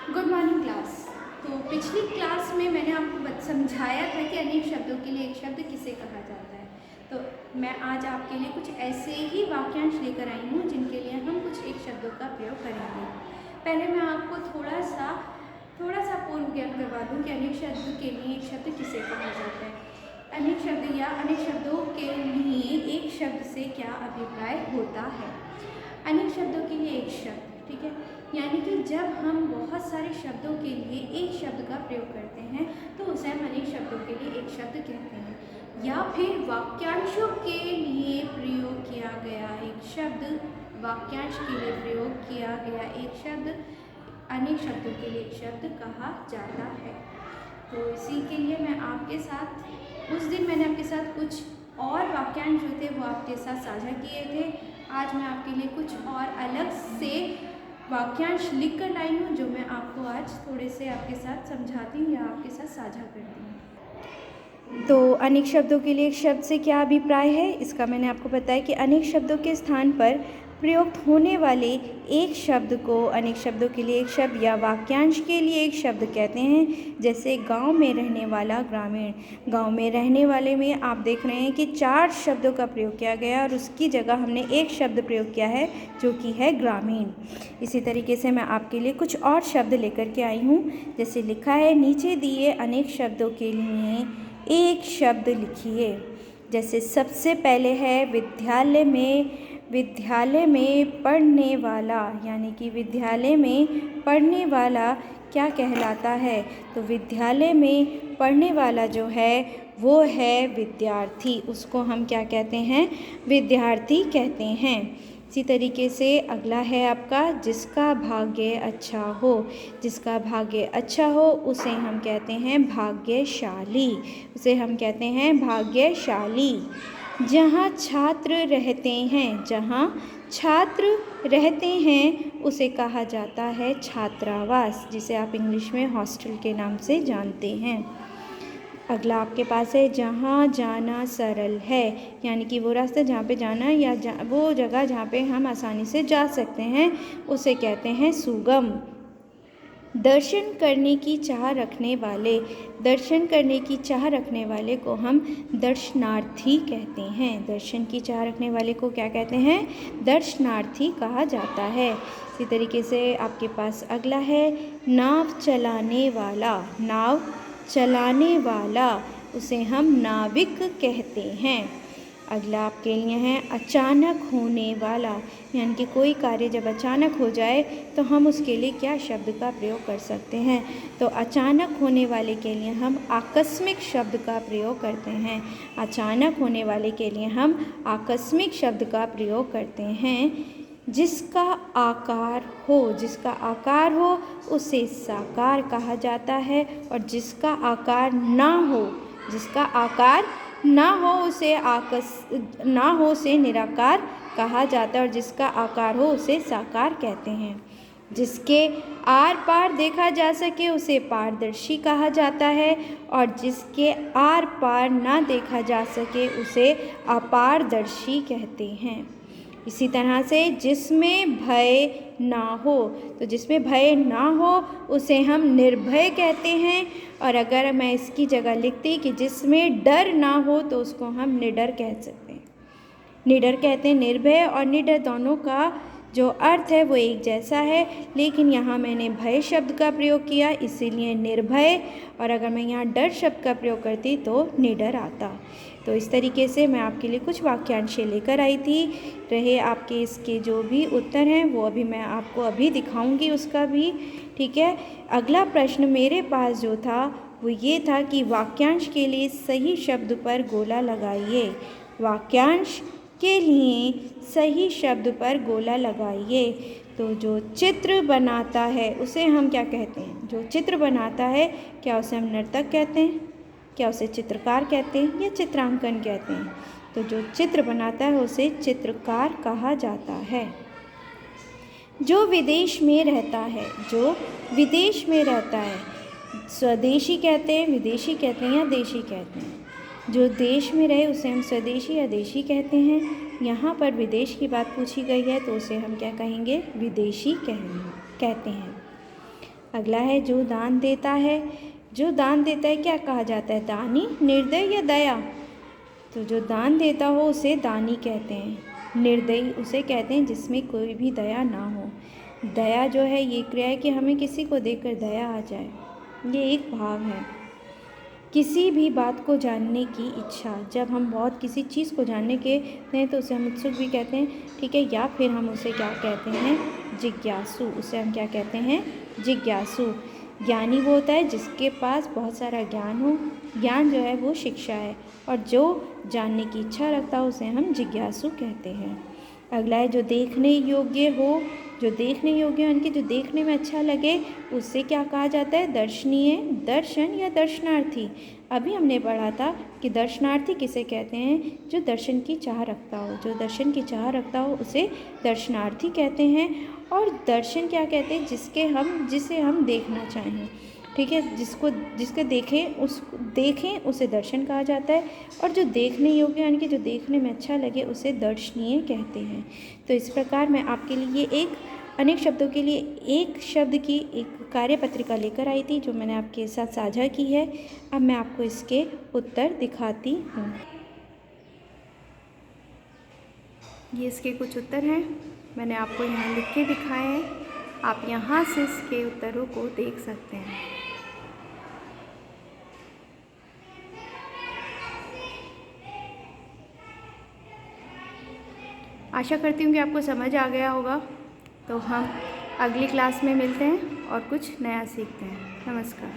Good morning class. तो पिछली class में मैंने आपको समझाया था कि अनेक शब्दों के लिए एक शब्द किसे कहा जाता है। तो मैं आज आपके लिए कुछ ऐसे ही वाक्यांश लेकर आई हूँ जिनके लिए हम कुछ एक शब्दों का प्रयोग करेंगे। पहले मैं आपको थोड़ा सा पूर्व ज्ञान करवा दूँ कि अनेक शब्द के लिए एक शब्द किसे कहा जाता है। अनेक शब्द या अनेक शब्दों के लिए एक शब्द से क्या अभिप्राय होता है। अनेक शब्दों के लिए एक शब्द, ठीक है, यानी कि जब हम बहुत सारे शब्दों के लिए एक शब्द का प्रयोग करते हैं तो उसे हम अनेक शब्दों के लिए एक शब्द कहते हैं। या फिर वाक्यांशों के लिए प्रयोग किया गया एक शब्द, वाक्यांश के लिए प्रयोग किया गया एक शब्द अनेक शब्दों के लिए एक शब्द कहा जाता है। तो इसी के लिए मैं आपके साथ उस दिन मैंने आपके साथ कुछ और वाक्यांश जो थे वो आपके साथ साझा किए थे। आज मैं आपके लिए कुछ और अलग से वाक्यांश लिख कर लाई हूँ जो मैं आपको आज थोड़े से आपके साथ समझाती हूँ या आपके साथ साझा करती हूँ। तो अनेक शब्दों के लिए एक शब्द से क्या अभिप्राय है, इसका मैंने आपको बताया कि अनेक शब्दों के स्थान पर प्रयुक्त होने वाले एक शब्द को अनेक शब्दों के लिए एक शब्द या वाक्यांश के लिए एक शब्द कहते हैं। जैसे गांव में रहने वाला, ग्रामीण। गांव में रहने वाले में आप देख रहे हैं कि 4 शब्दों का प्रयोग किया गया और उसकी जगह हमने एक शब्द प्रयोग किया है जो कि है ग्रामीण। इसी तरीके से मैं आपके लिए कुछ और शब्द लेकर के आई हूँ। जैसे लिखा है, नीचे दिए अनेक शब्दों के लिए एक शब्द लिखिए। जैसे सबसे पहले है विद्यालय में। विद्यालय में पढ़ने वाला, यानी कि विद्यालय में पढ़ने वाला क्या कहलाता है, तो विद्यालय में पढ़ने वाला जो है वो है विद्यार्थी। उसको हम क्या कहते हैं, विद्यार्थी कहते हैं। इसी तरीके से अगला है आपका, जिसका भाग्य अच्छा हो। जिसका भाग्य अच्छा हो उसे हम कहते हैं भाग्यशाली। उसे हम कहते हैं भाग्यशाली। जहाँ छात्र रहते हैं, जहाँ छात्र रहते हैं उसे कहा जाता है छात्रावास, जिसे आप इंग्लिश में हॉस्टल के नाम से जानते हैं। अगला आपके पास है, जहाँ जाना सरल है, यानी कि वो रास्ता जहाँ पे जाना है या वो जगह जहाँ पे हम आसानी से जा सकते हैं उसे कहते हैं सुगम। दर्शन करने की चाह रखने वाले, दर्शन करने की चाह रखने वाले को हम दर्शनार्थी कहते हैं। दर्शन की चाह रखने वाले को क्या कहते हैं, दर्शनार्थी कहा जाता है। इसी तरीके से आपके पास अगला है, नाव चलाने वाला। नाव चलाने वाला उसे हम नाविक कहते हैं। अगला आपके लिए है, अचानक होने वाला, यानी कि कोई कार्य जब अचानक हो जाए तो हम उसके लिए क्या शब्द का प्रयोग कर सकते हैं, तो अचानक होने वाले के लिए हम आकस्मिक शब्द का प्रयोग करते हैं। अचानक होने वाले के लिए हम आकस्मिक शब्द का प्रयोग करते हैं। जिसका आकार हो, जिसका आकार हो उसे साकार कहा जाता है, और जिसका आकार ना हो, जिसका आकार ना हो उसे निराकार कहा जाता है, और जिसका आकार हो उसे साकार कहते हैं। जिसके आर पार देखा जा सके उसे पारदर्शी कहा जाता है, और जिसके आर पार ना देखा जा सके उसे अपारदर्शी कहते हैं। इसी तरह से जिसमें भय ना हो, तो जिसमें भय ना हो उसे हम निर्भय कहते हैं, और अगर मैं इसकी जगह लिखती कि जिसमें डर ना हो तो उसको हम निडर कह सकते हैं। निडर कहते हैं, निर्भय और निडर दोनों का जो अर्थ है वो एक जैसा है, लेकिन यहाँ मैंने भय शब्द का प्रयोग किया इसीलिए निर्भय, और अगर मैं यहाँ डर शब्द का प्रयोग करती तो निडर आता। तो इस तरीके से मैं आपके लिए कुछ वाक्यांश लेकर आई थी। रहे आपके इसके जो भी उत्तर हैं वो अभी मैं आपको अभी दिखाऊंगी उसका भी, ठीक है। अगला प्रश्न मेरे पास जो था वो ये था कि वाक्यांश के लिए सही शब्द पर गोला लगाइए। वाक्यांश के लिए सही शब्द पर गोला लगाइए। तो जो चित्र बनाता है उसे हम क्या कहते हैं, जो चित्र बनाता है क्या उसे हम नर्तक कहते हैं, क्या उसे चित्रकार कहते हैं या चित्रांकन कहते हैं, तो जो चित्र बनाता है उसे चित्रकार कहा जाता है। जो विदेश में रहता है, जो विदेश में रहता है, स्वदेशी कहते हैं, विदेशी कहते हैं या देशी कहते हैं। जो देश में रहे उसे हम स्वदेशी या देशी कहते हैं। यहाँ पर विदेश की बात पूछी गई है तो उसे हम क्या कहेंगे, विदेशी कहते हैं। अगला है जो दान देता है। जो दान देता है क्या कहा जाता है, दानी, निर्दय या दया। तो जो दान देता हो उसे दानी कहते हैं। निर्दयी उसे कहते हैं जिसमें कोई भी दया ना हो। दया जो है ये क्रिया है कि हमें किसी को देखकर दया आ जाए, ये एक भाव है। किसी भी बात को जानने की इच्छा, जब हम बहुत किसी चीज़ को जानने के हैं तो उसे हम उत्सुक भी कहते हैं, ठीक है। या फिर हम उसे क्या कहते हैं, जिज्ञासु। उसे हम क्या कहते हैं, जिज्ञासु। ज्ञानी वो होता है जिसके पास बहुत सारा ज्ञान हो। ज्ञान जो है वो शिक्षा है, और जो जानने की इच्छा रखता है उसे हम जिज्ञासु कहते हैं। अगला है जो देखने योग्य हो। जो देखने योग्य यानी कि जो देखने में अच्छा लगे उससे क्या कहा जाता है, दर्शनीय, दर्शन या दर्शनार्थी। अभी हमने पढ़ा था कि दर्शनार्थी किसे कहते हैं, जो दर्शन की चाह रखता हो। जो दर्शन की चाह रखता हो उसे दर्शनार्थी कहते हैं। और दर्शन क्या कहते हैं, जिसे हम देखना चाहें, ठीक है। जिसके देखें उसे दर्शन कहा जाता है। और जो देखने योग्य यानी कि जो देखने में अच्छा लगे उसे दर्शनीय कहते हैं। तो इस प्रकार मैं आपके लिए अनेक शब्दों के लिए एक शब्द की एक कार्यपत्रिका लेकर आई थी, जो मैंने आपके साथ साझा की है। अब मैं आपको इसके उत्तर दिखाती हूँ। ये इसके कुछ उत्तर हैं, मैंने आपको यहाँ लिख के दिखाए हैं। आप यहाँ से इसके उत्तरों को देख सकते हैं। आशा करती हूँ कि आपको समझ आ गया होगा। तो हम अगली क्लास में मिलते हैं और कुछ नया सीखते हैं। नमस्कार।